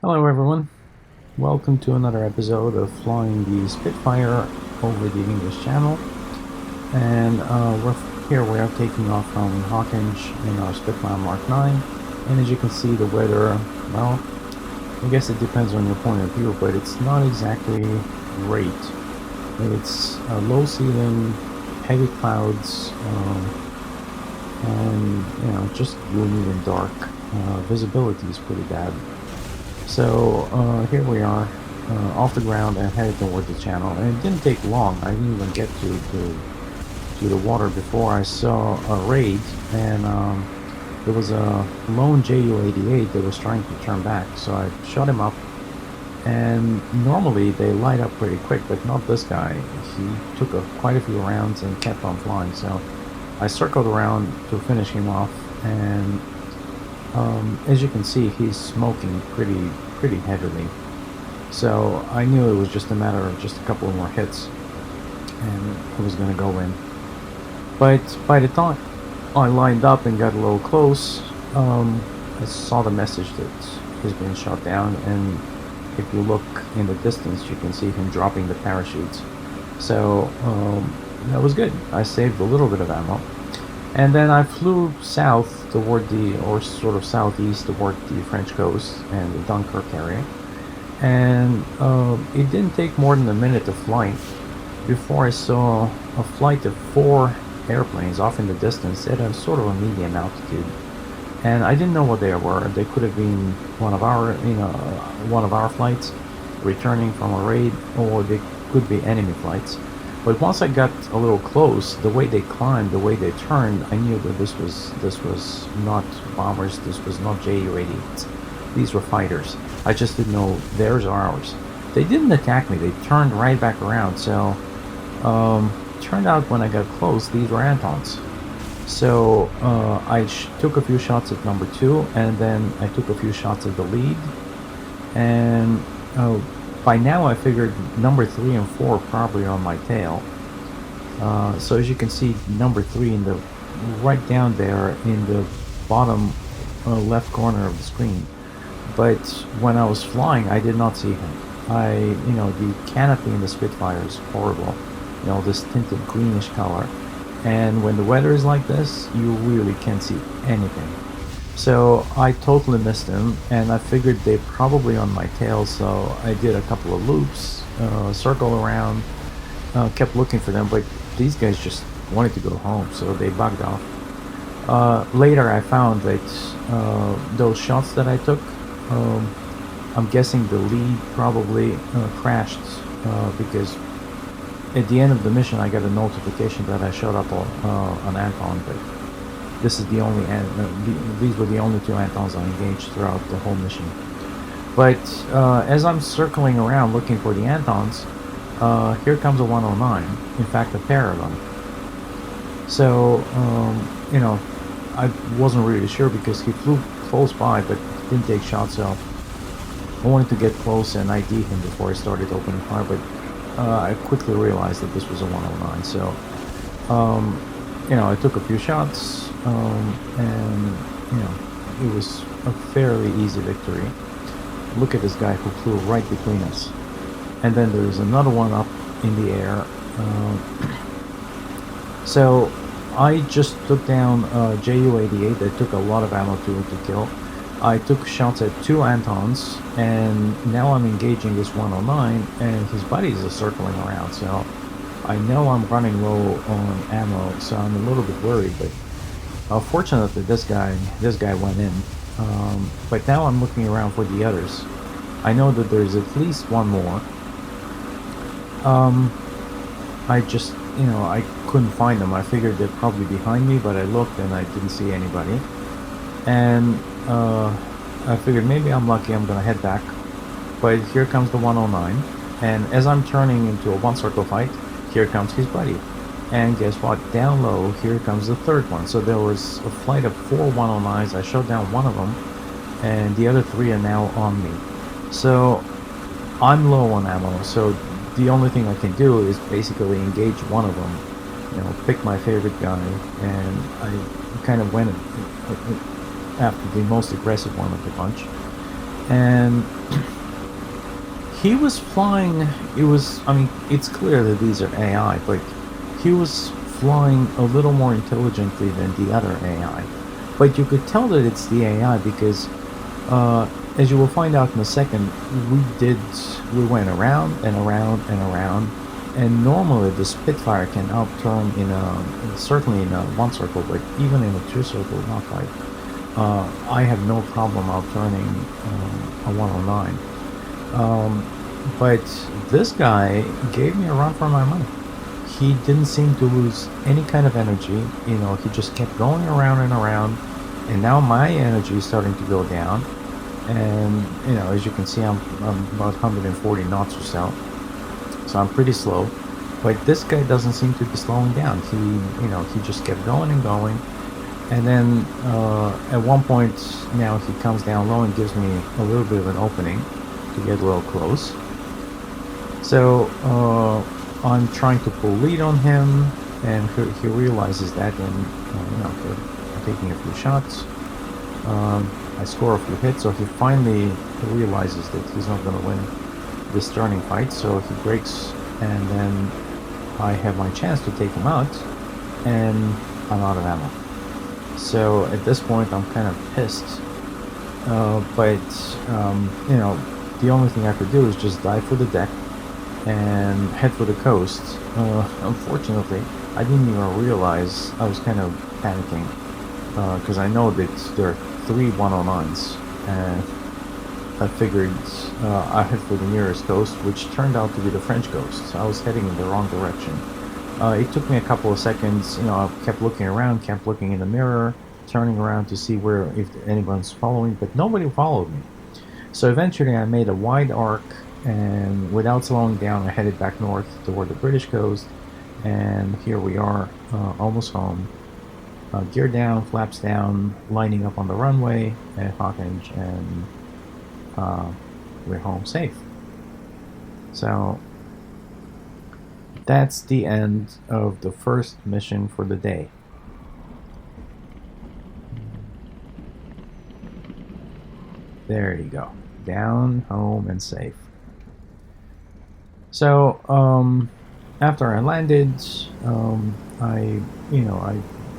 Hello everyone, welcome to another episode of flying the Spitfire over the English Channel. And we are taking off from Hawkinge in our Spitfire Mark 9. And as you can see, the weather, well, I guess it depends on your point of view, but it's not exactly great. It's a low ceiling, heavy clouds, and just gloomy and dark. Visibility is pretty bad. So here we are, off the ground and headed towards the channel. And it didn't take long. I didn't even get to the water before I saw a raid, and there was a lone JU-88 that was trying to turn back. So I shot him up, and normally they light up pretty quick, but not this guy. He took quite a few rounds and kept on flying. So I circled around to finish him off, and as you can see, he's smoking pretty heavily. So I knew it was just a matter of just a couple more hits, and it was going to go in. But by the time I lined up and got a little close, I saw the message that he's been shot down, and if you look in the distance, you can see him dropping the parachutes. So that was good. I saved a little bit of ammo. And then I flew south toward or sort of southeast toward the French coast and the Dunkirk area. And it didn't take more than a minute to fly before I saw a flight of 4 airplanes off in the distance at a sort of a medium altitude. And I didn't know what they were. They could have been one of our flights returning from a raid, or they could be enemy flights. But once I got a little close, the way they climbed, the way they turned, I knew that this was not bombers, this was not JU-88s. These were fighters. I just didn't know theirs or ours. They didn't attack me, they turned right back around. So turned out when I got close, these were Antons. So I took a few shots at number 2, and then I took a few shots at the lead. And by now I figured number 3 and 4 probably on my tail. So as you can see, number 3 in the right down there in the bottom left corner of the screen. But when I was flying, I did not see him. The canopy in the Spitfire is horrible. This tinted greenish color. And when the weather is like this, you really can't see anything. So I totally missed him, and I figured they're probably on my tail, so I did a couple of loops, circle around, kept looking for them, but these guys just wanted to go home, so they bugged off. Later I found that those shots that I took, I'm guessing the lead probably crashed, because at the end of the mission I got a notification that I showed up on Anton, but this is the only these were the only 2 Antons I engaged throughout the whole mission. But as I'm circling around looking for the Antons, here comes a 109. In fact, a pair of them. So I wasn't really sure because he flew close by but didn't take shots. So I wanted to get close and ID him before I started opening fire. But I quickly realized that this was a 109. So I took a few shots. And it was a fairly easy victory. Look at this guy who flew right between us. And then there's another one up in the air. So I just took down JU-88 that took a lot of ammo to kill. I took shots at 2 Antons, and now I'm engaging this 109, and his buddies are circling around. So I know I'm running low on ammo, so I'm a little bit worried, but fortunately this guy went in. But now I'm looking around for the others. I know that there's at least one more. I just, I couldn't find them. I figured they're probably behind me, but I looked and I didn't see anybody. And I figured maybe I'm lucky, I'm gonna head back. But here comes the 109, and as I'm turning into a 1-circle fight, here comes his buddy. And guess what? Down low, here comes the 3rd one. So there was a flight of 4 109s. I shot down one of them, and the other 3 are now on me. So I'm low on ammo. So the only thing I can do is basically engage one of them. Pick my favorite guy, and I kind of went after the most aggressive one of the bunch. and he was flying. I mean, it's clear that these are AI, but he was flying a little more intelligently than the other AI. But you could tell that it's the AI because, as you will find out in a second, we went around and around and around, and normally the Spitfire can outturn certainly in a one circle, but even in a two circle knocklight, I have no problem outturning a 109. But this guy gave me a run for my money. He didn't seem to lose any kind of energy. He just kept going around and around, and now my energy is starting to go down. And as you can see, I'm about 140 knots or so, so I'm pretty slow. But this guy doesn't seem to be slowing down. He just kept going and going, and then at one point now he comes down low and gives me a little bit of an opening to get a little close. So I'm trying to pull lead on him, and he realizes that, and I'm taking a few shots. I score a few hits, so he finally realizes that he's not going to win this turning fight, so he breaks, and then I have my chance to take him out, and I'm out of ammo. So at this point I'm kind of pissed, but the only thing I could do is just dive for the deck and head for the coast. Unfortunately, I didn't even realize I was kind of panicking, because I know that there are 3 109s, and I figured I head for the nearest coast, which turned out to be the French coast. So I was heading in the wrong direction. It took me a couple of seconds. I kept looking around, kept looking in the mirror, turning around to see if anyone's following, but nobody followed me. So eventually I made a wide arc, and without slowing down I headed back north toward the British coast, and here we are, almost home. Gear down, flaps down, lining up on the runway at Hawkinge, and we're home safe. So that's the end of the first mission for the day. There you go. Down, home, and safe. So after I landed, I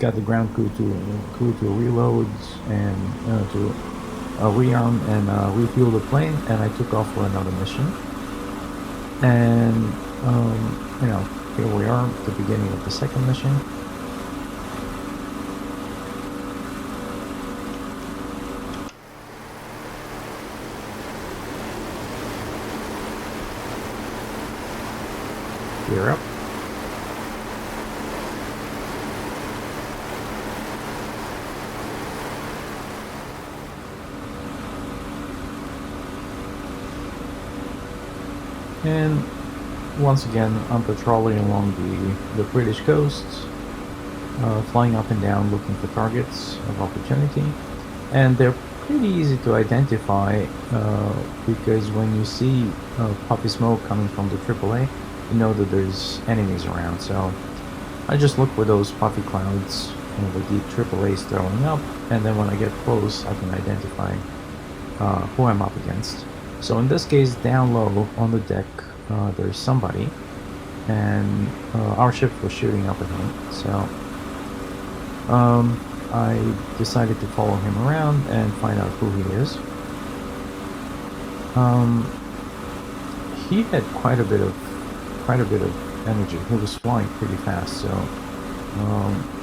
got the ground crew to reload and to rearm and refuel the plane, and I took off for another mission. And here we are at the beginning of the second mission. Gear up. And once again, I'm patrolling along the British coast, flying up and down looking for targets of opportunity. And they're pretty easy to identify because when you see puffy smoke coming from the AAA, you know that there's enemies around. So I just look for those puffy clouds with the AAAs throwing up, and then when I get close I can identify who I'm up against. So in this case, down low on the deck, there's somebody, and our ship was shooting up at him. So I decided to follow him around and find out who he is. He had quite a bit of energy. He was flying pretty fast, so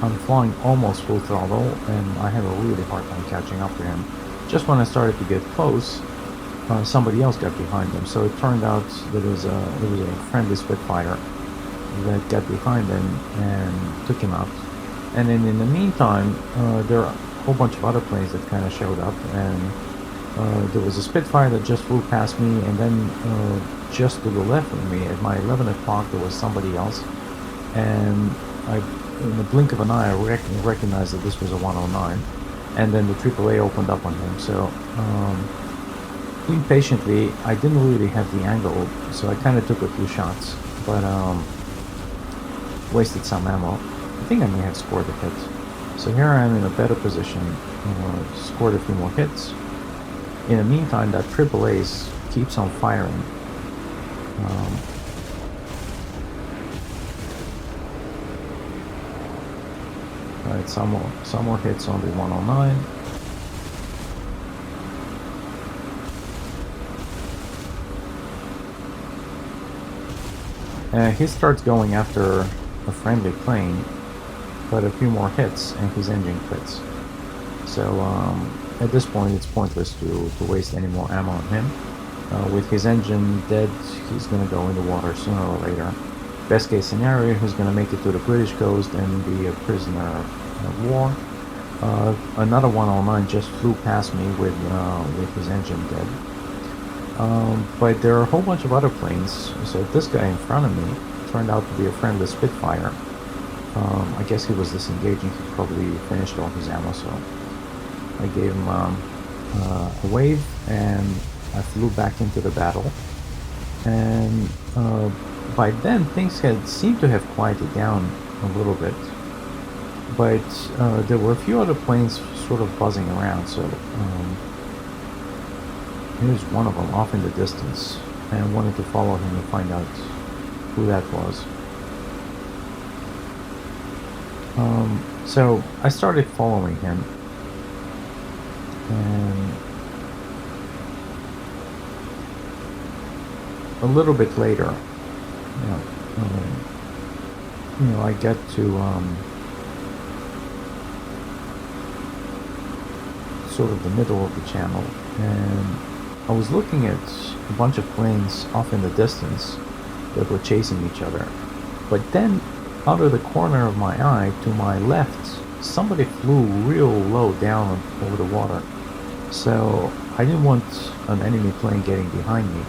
I'm flying almost full throttle, and I have a really hard time catching up to him. Just when I started to get close, somebody else got behind him. So it turned out that it was a friendly Spitfire that got behind him and took him out. And then in the meantime, there are a whole bunch of other planes that kind of showed up, and there was a Spitfire that just flew past me, and then just to the left of me at my 11 o'clock there was somebody else, and in the blink of an eye I recognized that this was a 109, and then the AAA opened up on him. So impatiently, I didn't really have the angle, so I kind of took a few shots, but wasted some ammo. I think I may have scored a hit. So here I am in a better position, scored a few more hits, In the meantime, that triple Ace keeps on firing. Alright, some more hits on the 109. He starts going after a friendly plane, but a few more hits and his engine quits. So at this point it's pointless to waste any more ammo on him. With his engine dead, he's going to go in the water sooner or later. Best case scenario, he's going to make it to the British coast and be a prisoner of war. Another 109 just flew past me with his engine dead. But there are a whole bunch of other planes. So this guy in front of me turned out to be a friendly Spitfire. I guess he was disengaging. He probably finished all his ammo, so I gave him a wave and I flew back into the battle. And by then things had seemed to have quieted down a little bit, but there were a few other planes sort of buzzing around. So here's one of them off in the distance, and I wanted to follow him and find out who that was. So I started following him, and a little bit later, I get to sort of the middle of the channel, and I was looking at a bunch of planes off in the distance that were chasing each other. But then, out of the corner of my eye, to my left, somebody flew real low down over the water. So I didn't want an enemy plane getting behind me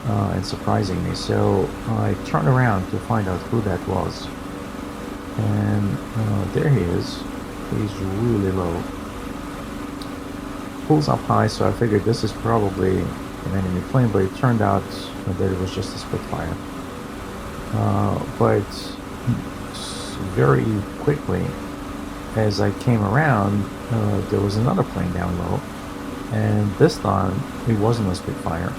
and surprising me. So I turned around to find out who that was. And there he is. He's really low. Pulls up high, so I figured this is probably an enemy plane, but it turned out that it was just a Spitfire. But very quickly, as I came around, there was another plane down low, and this time it wasn't a Spitfire.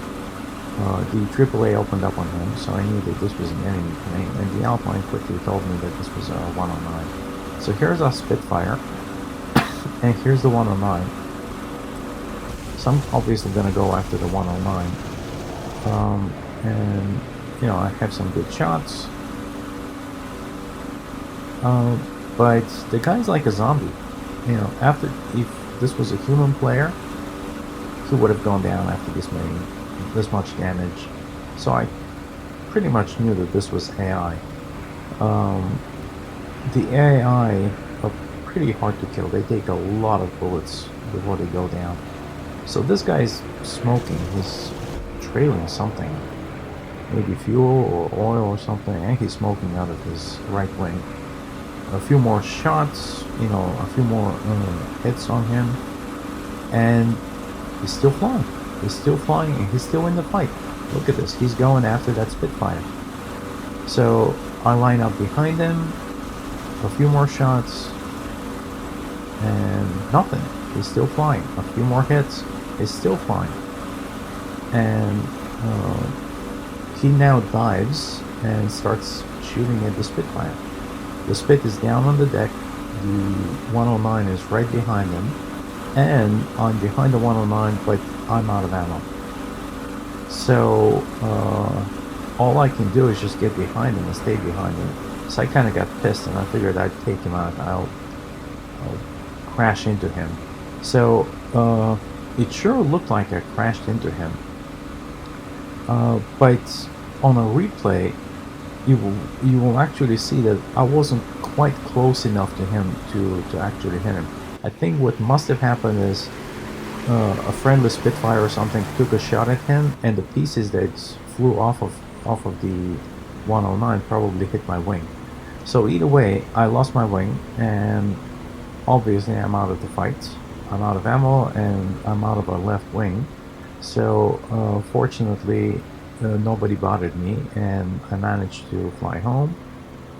The AAA opened up on him, so I knew that this was an enemy plane, and the outline quickly told me that this was a 109. So here's our Spitfire, and here's the 109. So I'm obviously going to go after the 109. And, I have some good shots. But the guy's like a zombie. If this was a human player, he would have gone down after this much damage. So I pretty much knew that this was AI. The AI are pretty hard to kill. They take a lot of bullets before they go down. So this guy's smoking. He's trailing something. Maybe fuel or oil or something. And he's smoking out of his right wing. A few more shots, a few more hits on him. And he's still flying. He's still flying and he's still in the fight. Look at this. He's going after that Spitfire. So I line up behind him. A few more shots. And nothing. He's still flying. A few more hits. He's still flying. And he now dives and starts shooting at the Spitfire. The Spit is down on the deck. The 109 is right behind him. And I'm behind the 109, but I'm out of ammo. So all I can do is just get behind him and stay behind him. So I kind of got pissed, and I figured I'd take him out. I'll crash into him. So it sure looked like I crashed into him. But on a replay, you will actually see that I wasn't quite close enough to him to actually hit him. I think what must have happened is a friendly Spitfire or something took a shot at him, and the pieces that flew off of the 109 probably hit my wing. So either way, I lost my wing, and obviously I'm out of the fight. I'm out of ammo, and I'm out of a left wing. So fortunately, nobody bothered me, and I managed to fly home.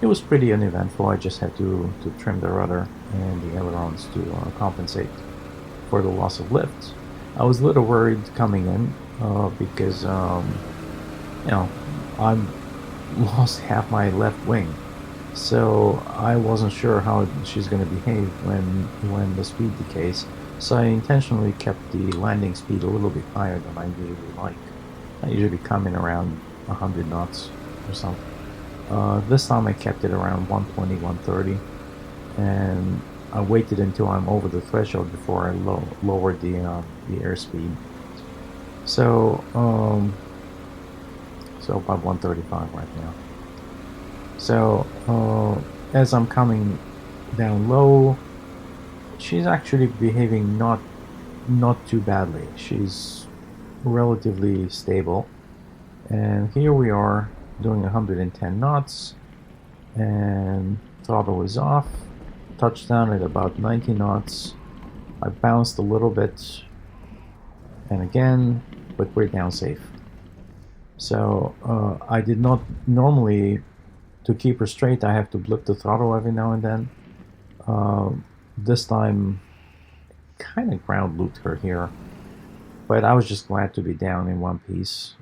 It was pretty uneventful. I just had to trim the rudder and the ailerons to compensate for the loss of lift. I was a little worried coming in because you know, I lost half my left wing, so I wasn't sure how she's going to behave when the speed decays. So I intentionally kept the landing speed a little bit higher than I usually like. I usually come in around 100 knots or something. This time I kept it around 120, 130, and I waited until I'm over the threshold before I lowered the airspeed. So so about 135 right now. So as I'm coming down low, she's actually behaving not too badly. She's relatively stable. And here we are doing 110 knots, and throttle is off. Touchdown at about 90 knots. I bounced a little bit, and again, but we're down safe. So I did not normally, to keep her straight, I have to blip the throttle every now and then. This time, kind of ground looped her here, but I was just glad to be down in one piece.